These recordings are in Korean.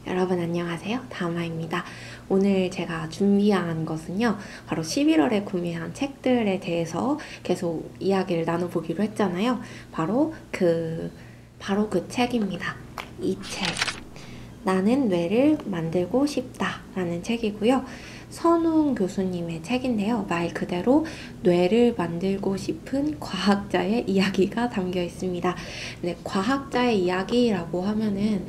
여러분 안녕하세요. 다마입니다. 오늘 제가 준비한 것은요. 바로 11월에 구매한 책들에 대해서 계속 이야기를 나눠보기로 했잖아요. 바로 그 책입니다. 이 책. 나는 뇌를 만들고 싶다 라는 책이고요. 선웅 교수님의 책인데요. 말 그대로 뇌를 만들고 싶은 과학자의 이야기가 담겨 있습니다. 근데 과학자의 이야기라고 하면은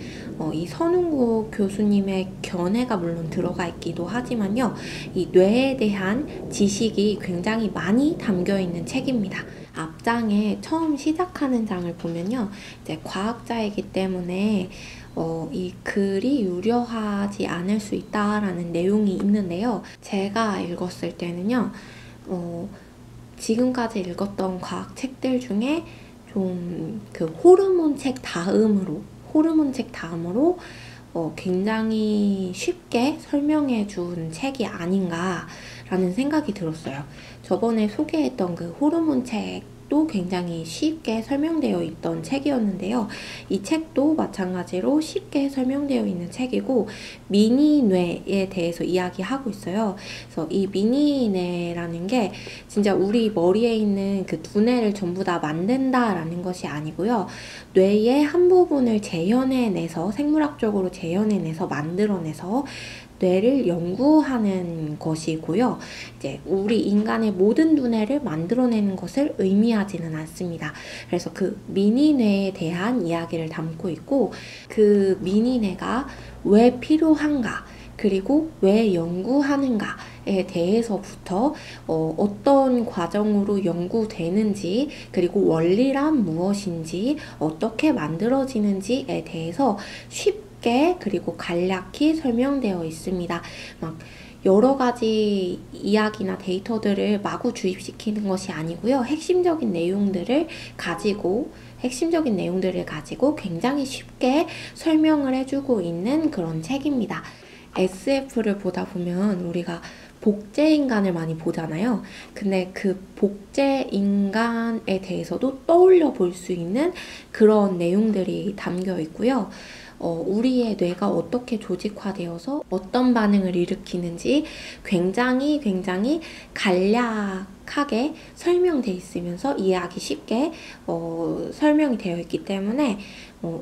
이 선웅 교수님의 견해가 물론 들어가 있기도 하지만요. 이 뇌에 대한 지식이 굉장히 많이 담겨 있는 책입니다. 앞장에 처음 시작하는 장을 보면요. 이제 과학자이기 때문에 이 글이 유려하지 않을 수 있다라는 내용이 있는데요. 제가 읽었을 때는요, 지금까지 읽었던 과학 책들 중에 좀 그 호르몬 책 다음으로 굉장히 쉽게 설명해 준 책이 아닌가라는 생각이 들었어요. 저번에 소개했던 그 호르몬 책도 굉장히 쉽게 설명되어 있던 책이었는데요. 이 책도 마찬가지로 쉽게 설명되어 있는 책이고 미니뇌에 대해서 이야기하고 있어요. 그래서 이 미니뇌라는 게 진짜 우리 머리에 있는 그 두뇌를 전부 다 만든다라는 것이 아니고요. 뇌의 한 부분을 재현해내서 생물학적으로 재현해내서 만들어내서 뇌를 연구하는 것이고요. 이제 우리 인간의 모든 두뇌를 만들어내는 것을 의미하지는 않습니다. 그래서 그 미니뇌에 대한 이야기를 담고 있고 그 미니뇌가 왜 필요한가 그리고 왜 연구하는가에 대해서부터 어떤 과정으로 연구되는지 그리고 원리란 무엇인지 어떻게 만들어지는지에 대해서 쉽게 그리고 간략히 설명되어 있습니다. 막 여러 가지 이야기나 데이터들을 마구 주입시키는 것이 아니고요. 핵심적인 내용들을 가지고 굉장히 쉽게 설명을 해주고 있는 그런 책입니다. SF를 보다 보면 우리가 복제인간을 많이 보잖아요. 근데 그 복제인간에 대해서도 떠올려 볼 수 있는 그런 내용들이 담겨 있고요. 우리의 뇌가 어떻게 조직화되어서 어떤 반응을 일으키는지 굉장히 간략하게 설명되어 있으면서 이해하기 쉽게 설명이 되어 있기 때문에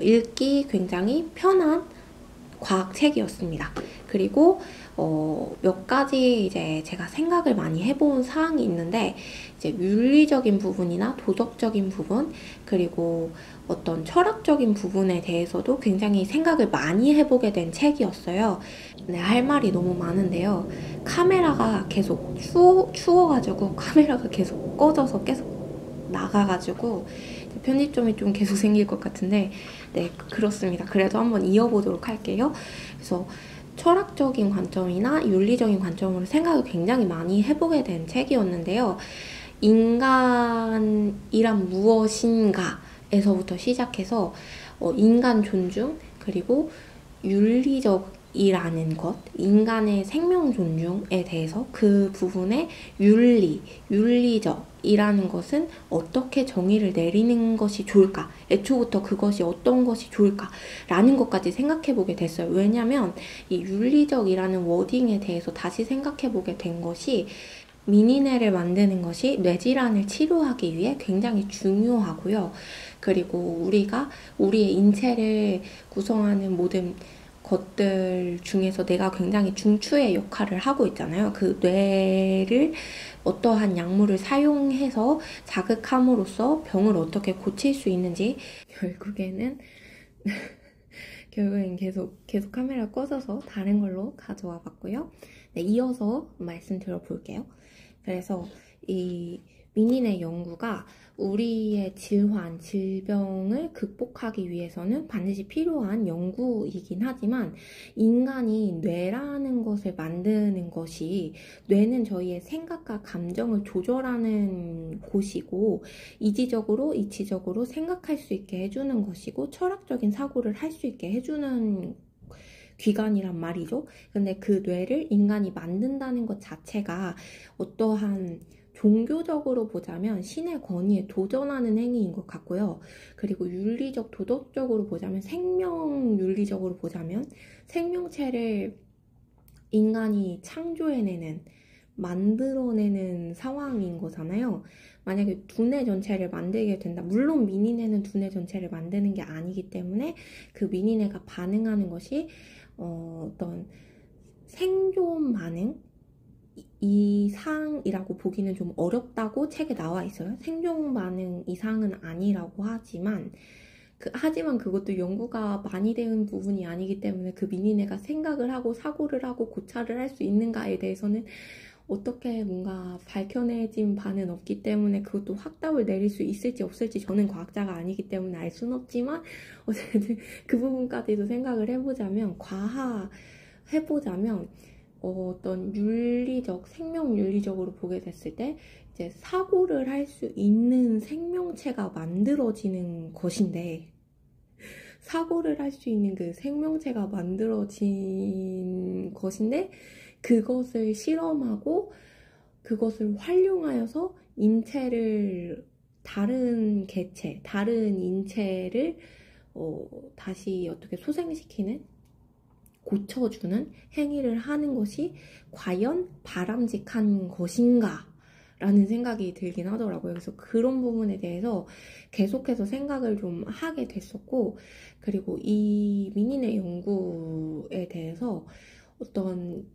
읽기 굉장히 편한 과학책이었습니다. 그리고 몇 가지 이제 제가 생각을 많이 해본 사항이 있는데 이제 윤리적인 부분이나 도덕적인 부분 그리고 어떤 철학적인 부분에 대해서도 굉장히 생각을 많이 해보게 된 책이었어요. 네, 할 말이 너무 많은데요. 카메라가 계속 추워가지고 카메라가 계속 꺼져서 계속 나가가지고 편집점이 좀 계속 생길 것 같은데 네, 그렇습니다. 그래도 한번 이어보도록 할게요. 그래서 철학적인 관점이나 윤리적인 관점으로 생각을 굉장히 많이 해보게 된 책이었는데요. 인간이란 무엇인가에서부터 시작해서 인간 존중 그리고 윤리적이라는 것, 인간의 생명 존중에 대해서 그 부분의 윤리적이라는 것은 어떻게 정의를 내리는 것이 좋을까? 애초부터 그것이 어떤 것이 좋을까라는 것까지 생각해보게 됐어요. 왜냐면 이 윤리적이라는 워딩에 대해서 다시 생각해보게 된 것이 미니뇌를 만드는 것이 뇌질환을 치료하기 위해 굉장히 중요하고요. 그리고 우리가 우리의 인체를 구성하는 모든 것들 중에서 내가 굉장히 중추의 역할을 하고 있잖아요. 그 뇌를 어떠한 약물을 사용해서 자극함으로써 병을 어떻게 고칠 수 있는지 결국엔 계속 카메라 꺼져서 다른 걸로 가져와 봤고요. 네, 이어서 말씀 들어볼게요. 그래서 이 미니네 연구가 우리의 질병을 극복하기 위해서는 반드시 필요한 연구이긴 하지만 인간이 뇌라는 것을 만드는 것이 뇌는 저희의 생각과 감정을 조절하는 곳이고 이지적으로 이치적으로 생각할 수 있게 해주는 것이고 철학적인 사고를 할 수 있게 해주는 기관이란 말이죠. 근데 그 뇌를 인간이 만든다는 것 자체가 어떠한 종교적으로 보자면 신의 권위에 도전하는 행위인 것 같고요. 그리고 윤리적, 도덕적으로 보자면 생명윤리적으로 보자면 생명체를 인간이 창조해내는, 만들어내는 상황인 거잖아요. 만약에 두뇌 전체를 만들게 된다. 물론 미니네는 두뇌 전체를 만드는 게 아니기 때문에 그 미니네가 반응하는 것이 어떤 생존 반응 이상이라고 보기는 좀 어렵다고 책에 나와 있어요. 생존 반응 이상은 아니라고 하지만 하지만 그것도 연구가 많이 된 부분이 아니기 때문에 그 미니네가 생각을 하고 사고를 하고 고찰을 할 수 있는가에 대해서는 어떻게 뭔가 밝혀내진 바는 없기 때문에 그것도 확답을 내릴 수 있을지 없을지 저는 과학자가 아니기 때문에 알 수는 없지만 어쨌든 그 부분까지도 생각을 해보자면 어떤 윤리적, 생명윤리적으로 보게 됐을 때 이제 사고를 할 수 있는 생명체가 만들어지는 것인데 사고를 할 수 있는 그 생명체가 만들어진 것인데 그것을 실험하고 그것을 활용하여서 인체를 다른 개체, 다른 인체를 다시 어떻게 소생시키는 고쳐주는 행위를 하는 것이 과연 바람직한 것인가? 라는 생각이 들긴 하더라고요. 그래서 그런 부분에 대해서 계속해서 생각을 좀 하게 됐었고, 그리고 이 미니네 연구에 대해서 어떤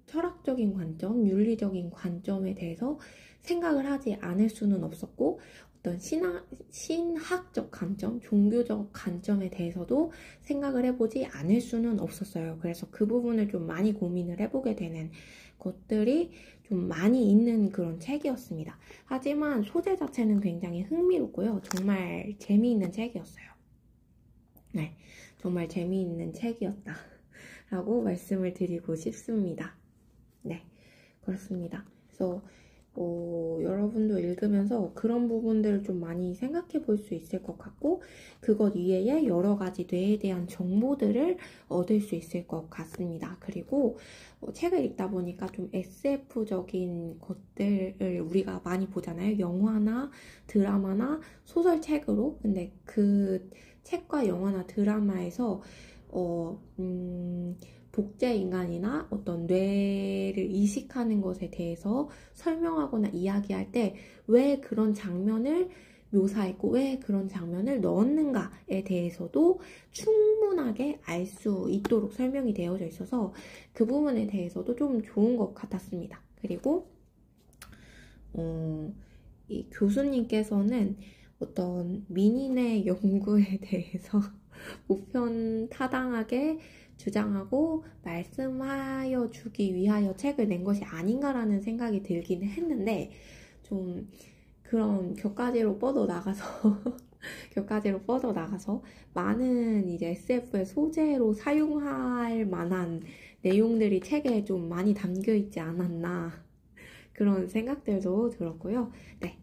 철학적인 관점, 윤리적인 관점에 대해서 생각을 하지 않을 수는 없었고, 어떤 신학적 관점, 종교적 관점에 대해서도 생각을 해보지 않을 수는 없었어요. 그래서 그 부분을 좀 많이 고민을 해보게 되는 것들이 좀 많이 있는 그런 책이었습니다. 하지만 소재 자체는 굉장히 흥미롭고요. 정말 재미있는 책이었어요. 네, 정말 재미있는 책이었다 라고 말씀을 드리고 싶습니다. 네, 그렇습니다. 그래서 여러분도 읽으면서 그런 부분들을 좀 많이 생각해 볼 수 있을 것 같고 그것 이외에 여러 가지 뇌에 대한 정보들을 얻을 수 있을 것 같습니다. 그리고 책을 읽다 보니까 좀 SF적인 것들을 우리가 많이 보잖아요. 영화나 드라마나 소설책으로. 근데 그 책과 영화나 드라마에서 복제인간이나 어떤 뇌를 이식하는 것에 대해서 설명하거나 이야기할 때 왜 그런 장면을 묘사했고 왜 그런 장면을 넣었는가에 대해서도 충분하게 알 수 있도록 설명이 되어져 있어서 그 부분에 대해서도 좀 좋은 것 같았습니다. 그리고 이 교수님께서는 어떤 미니네 연구에 대해서 보편타당하게 주장하고 말씀하여 주기 위하여 책을 낸 것이 아닌가라는 생각이 들기는 했는데 좀 그런 격가지로 뻗어나가서 많은 이제 SF의 소재로 사용할 만한 내용들이 책에 좀 많이 담겨 있지 않았나 그런 생각들도 들었고요. 네,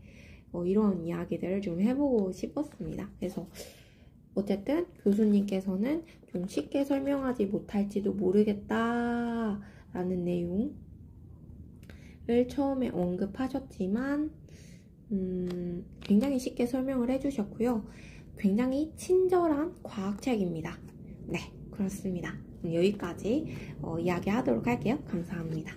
이런 이야기들을 좀 해보고 싶었습니다. 그래서 어쨌든 교수님께서는 좀 쉽게 설명하지 못할지도 모르겠다라는 내용을 처음에 언급하셨지만 굉장히 쉽게 설명을 해주셨고요. 굉장히 친절한 과학책입니다. 네, 그렇습니다. 여기까지 이야기하도록 할게요. 감사합니다.